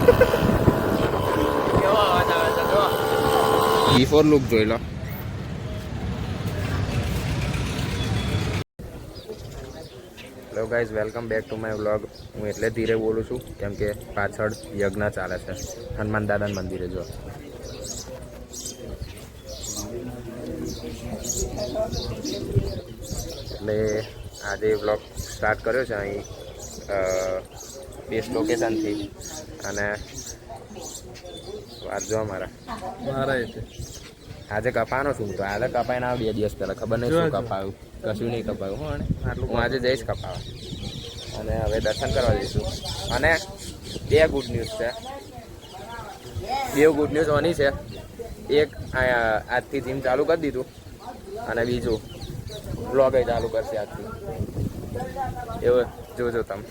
કેવો અવાજ આવે છે જો. બિફોર લુક જોઈ લો. Hello guys, welcome back to my vlog. હું એટલે ધીરે બોલું છું કેમ કે પાછળ યજ્ઞ ચાલે છે હનુમાન દાદાના મંદિરે. જો એટલે આજે વ્લોગ સ્ટાર્ટ કર્યો છે અહીં બેસ્ટ લોકેશનથી. અને વાત જો મારા આજે કપાનો છું તો આજે કપાઈને આવ 2 દિવસ પહેલાં. ખબર નહીં શું કપાયું, કશું નહીં કપાયું. હું આજે જઈશ કપાવા. અને હવે દર્શન કરવા જઈશું. અને 2 ગુડ ન્યૂઝ છે. 2 ગુડ ન્યૂઝ ઓની છે. એક આજથી જીમ ચાલુ કરી દીધું અને બીજું વ્લોગ ચાલુ કરશે આજથી. એવું જોજો તમે.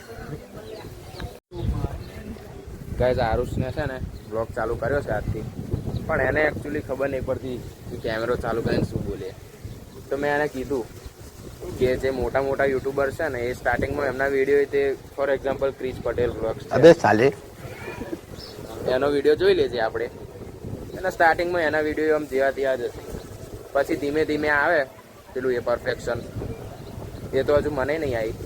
ગાઈઝ આરુષને છે ને વ્લોગ ચાલુ કર્યો છે આજથી, પણ એને એકચ્યુઅલી ખબર નહીં પડતી કે કેમેરો ચાલુ કરીને શું બોલે. તો મેં એને કીધું કે જે મોટા મોટા યુટ્યુબર છે ને એ સ્ટાર્ટિંગમાં એમના વિડીયો, તે for example Krish Patel vlogs, એનો વિડીયો જોઈ લેજે આપણે. એના સ્ટાર્ટિંગમાં એના વિડીયો આમ જેવા ત્યાં જ હશે. પછી ધીમે ધીમે આવે પેલું એ પરફેક્શન. એ તો હજુ મને નહીં આવી,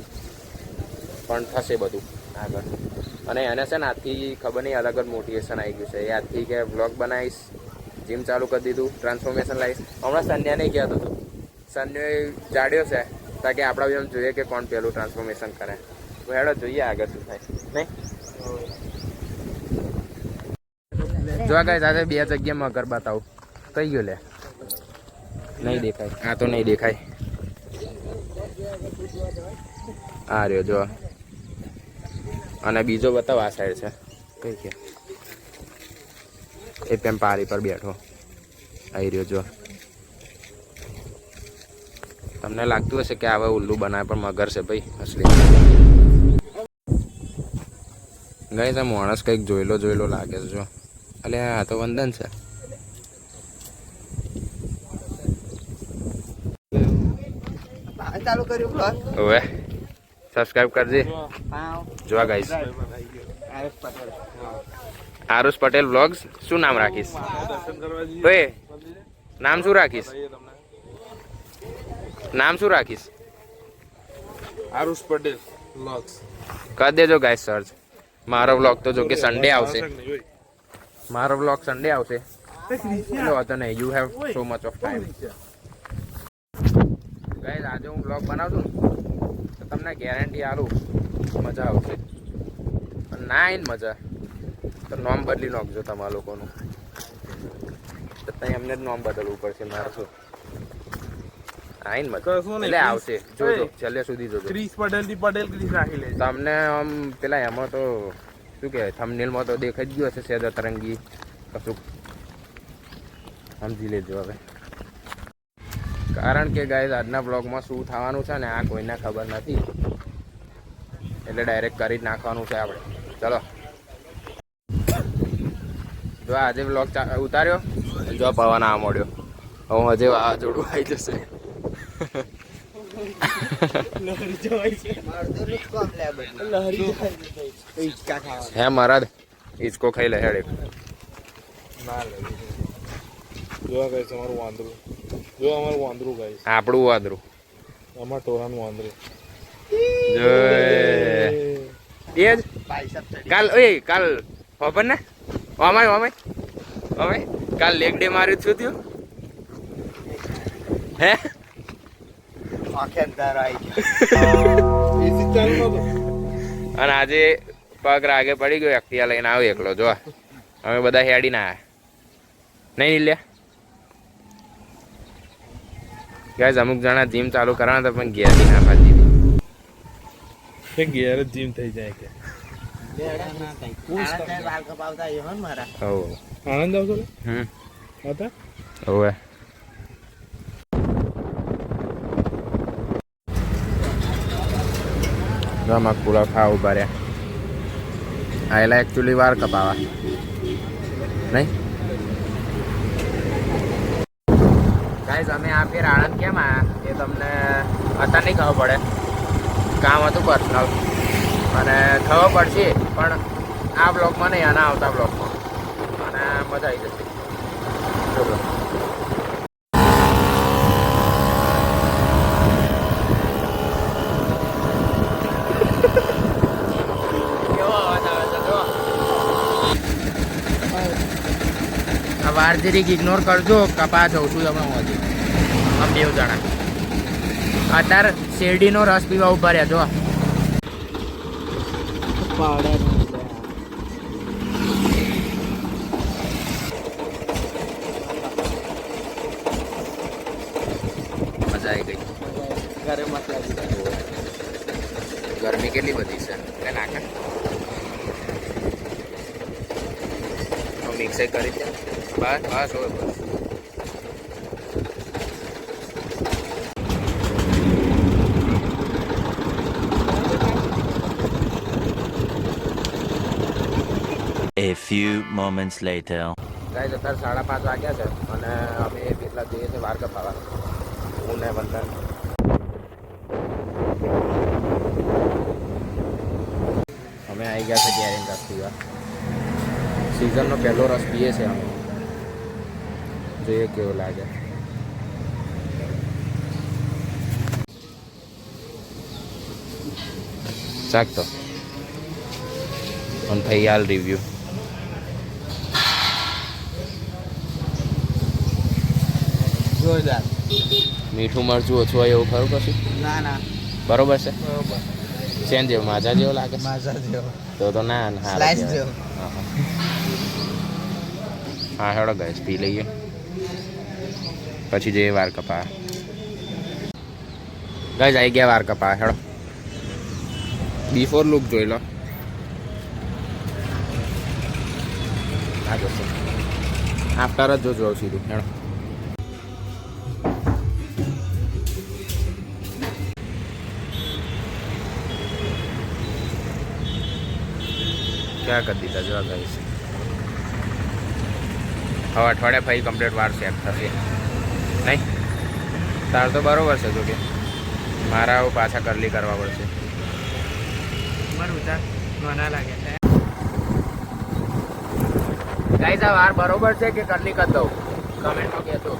પણ થશે બધું આગળ. અને એને છે ને આજથી ખબર નહીં અલગ જ મોટિવેશન આવી ગયું છે. એ આજથી કે વ્લોગ બનાવીશ, જીમ ચાલુ કરી દીધું, ટ્રાન્સફોર્મેશન લાવીશ. હમણાં સંધ્યા નહીં કહેતો હતો, સંધ્યાએ જાડ્યો છે તાકે આપણા બી એમ જોઈએ કે કોણ પહેલું ટ્રાન્સફોર્મેશન કરે. તો હેડો જોઈએ આગળ શું થાય. નહીં જોવા ગાઈસ, આજે 2 જગ્યાએ મગર બતાવું. કઈ ગયો લે? નહીં દેખાય. આ તો નહીં દેખાય. આ રહ્યો જો. અને બીજો બતાવ આ સાઈડ છે. કઈ કે એ પેમ પારી પર બેઠો આવી રહ્યો જો. તમને લાગતું હશે કે આવા ઉલ્લુ બનાવે, પણ મગર છે ભાઈ અસલી. ગઈ તો માણસ કંઈક જોયેલો લાગે છે જો. અલે આ તો વંદન છે. ચાલુ કર્યું બ્લોગ. હવે સબસ્ક્રાઇબ કરજે. જોવા ગાઈસ, આરુષ પટેલ વ્લોગ્સ. શું નામ રાખીશ ભાઈ? નામ શું રાખીશ? નામ શું રાખીશ? આરુષ પટેલ વ્લોગ્સ કરી દેજો ગાઈસ સર્ચ. મારો વ્લોગ તો જો કે સન્ડે આવશે. મારો વ્લોગ સન્ડે આવશે. ચલો વાતો નહીં. You have so much of time. Guys આજે હું વ્લોગ બનાવું છું તો તમને ગેરંટી આલું મજા આવશે. પણ ના આવીને મજા તો નોમ બદલી નાખજો તમારા લોકોનું. તો ત્યાં એમને જ નોમ બદલવું પડશે. મારે શું આવીને મજા એટલે આવશે. જોજો છેલ્લે સુધી જોજો. ક્રિશ પટેલ થી પટેલ ક્રિશ રાખી લે. તમને આમ પેલા એમાં તો શું કહેવાય, થંબનેલમાં તો દેખાઈ જ ગયું હશે સહેજ અતરંગી કશું. સમજી લેજો હવે. કારણ કે ગાઈઝ આજના બ્લોગમાં શું થવાનું છે ને આ કોઈને ખબર નથી, એટલે ડાયરેક્ટ કરી જ નાખવાનું છે આપણે. ચલો જો આજે બ્લોગ ઉતાર્યો, જો પવન આ મળ્યો. હું હજે વાવાઝોડું આવી જશે. હે મહારાજ હિચકો ખાઈ લે હેડ. જોવા ગઈ તમારું વાંદરું. જો અમારું વાંદરું ગાઈસ. આપણું વાંદરું. અમાર ટોરાનું વાંદરું. એ જ કાલ ખબર ને અમાય કાલ લેગ ડે માર્યું શું થયું હે? અને આજે પગ રાગે પડી ગયો. એક્ટિવા લઈને આવ્યો એકલો. જો અમે બધા હેડી ના આવ્યા નહીં લે. ગાઈસ અમુક જણા જીમ ચાલુ કરવાના હતા પણ ઘેર ના પાડી દીધી. ઘેર જ જીમ થઈ જાય કે આનંદ આવતો હતા. હવે જમા પુલાવ ખાવા ઉભા રહ્યા. આયલા એકચ્યુઅલી વાર કપાવા નહીં. ગાઈસ અમે આ ફેર આણંદ કેમ આવ્યા એ તમને અત્યારે નહીં ખબર પડે. કામ હતું પર્સનલ અને ખબર પડશે, પણ આ બ્લોગમાં નહીં, આના આવતા બ્લોગમાં, અને મજા આવી જશે. ચલો કેવો અવાજ આવે છે જો. આ વાર જરીક ઇગ્નોર કરજો, કપા જઉં છું તમે હું હજી આમ બેવ જણા. અત્યારે શેરડીનો રસ પીવા ઉભા રહ્યા જો. મજા આવી ગઈ. ઘરે મતલબ ગરમી કેટલી બધી છે કે નાખે તો મિક્સ કરી દે. બસ બસ હોય બસ. A few moments later. Guys અત્યારે 5:30 વાગ્યા છે અને અમે કેટલા જઈએ છીએ વાર કપાવા, હું ને વંદન. અમે આવી ગયા છે ગેરેન રસ પીવા. સિઝનનો પહેલો રસ પીએ છે અમે, જોઈએ કેવો લાગે. ચાક તો અને થઈ હાલ રિવ્યુ. જોરદાર. મીઠું મરચું ઓછું હોય એવું ખરું કશું? ના ના બરોબર છે. બરોબર. શેન જેવું, માજા જેવો લાગે? માઝા જેવો. તો ના હા સ્લાઇસ જેવો. હા હેડો ગાઈસ પી લઈએ પછી જઈએ વાર કપા. ગાઈસ આવી ગયા વાર કપા, હેડો બિફોર લુક જોઈ લો. આ જોશે આફ્ટર જ જોજો સીધું. હેડો ક્યાં કરી દીધા જોવા ગાઈસ. હવે અઠવાડિયા પછી કમ્પ્લીટ વાર સેટ થશે નહીં? તાર તો બરોબર છે, જો કે મારા હવે પાછા કરલી કરવા પડશે. મારું ઉતાર નાના લાગે છે. ગાઈસ આ વાર બરોબર છે કે કરલી કરી દઉં? કમેન્ટમાં કહેજો.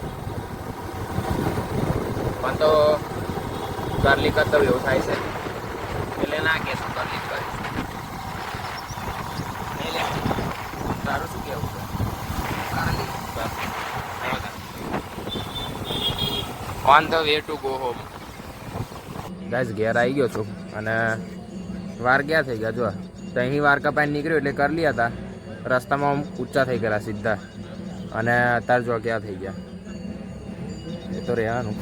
પણ તો કરલી કરી દઉં એવું થાય છે એટલે ના કહેશું કરલી કરીશ. નહીં લે તારું શું કહેવું છે? On the way to go home. Guys ઘેર આવી ગયો છું અને વાર ક્યાં થઈ ગયા જો. તો અહીં વાર કપાઈને નીકળ્યો એટલે કરલી હતા, રસ્તામાં ઊંચા થઈ ગયેલા સીધા, અને અત્યારે જો ક્યાં થઈ ગયા. એ તો રહેવાનું.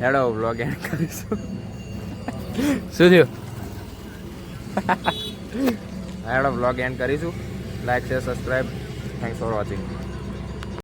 હેડો બ્લોગ એન્ડ કરીશું. શું થયું? હેડો બ્લોગ એન્ડ કરીશું. Like share subscribe. Thanks for watching.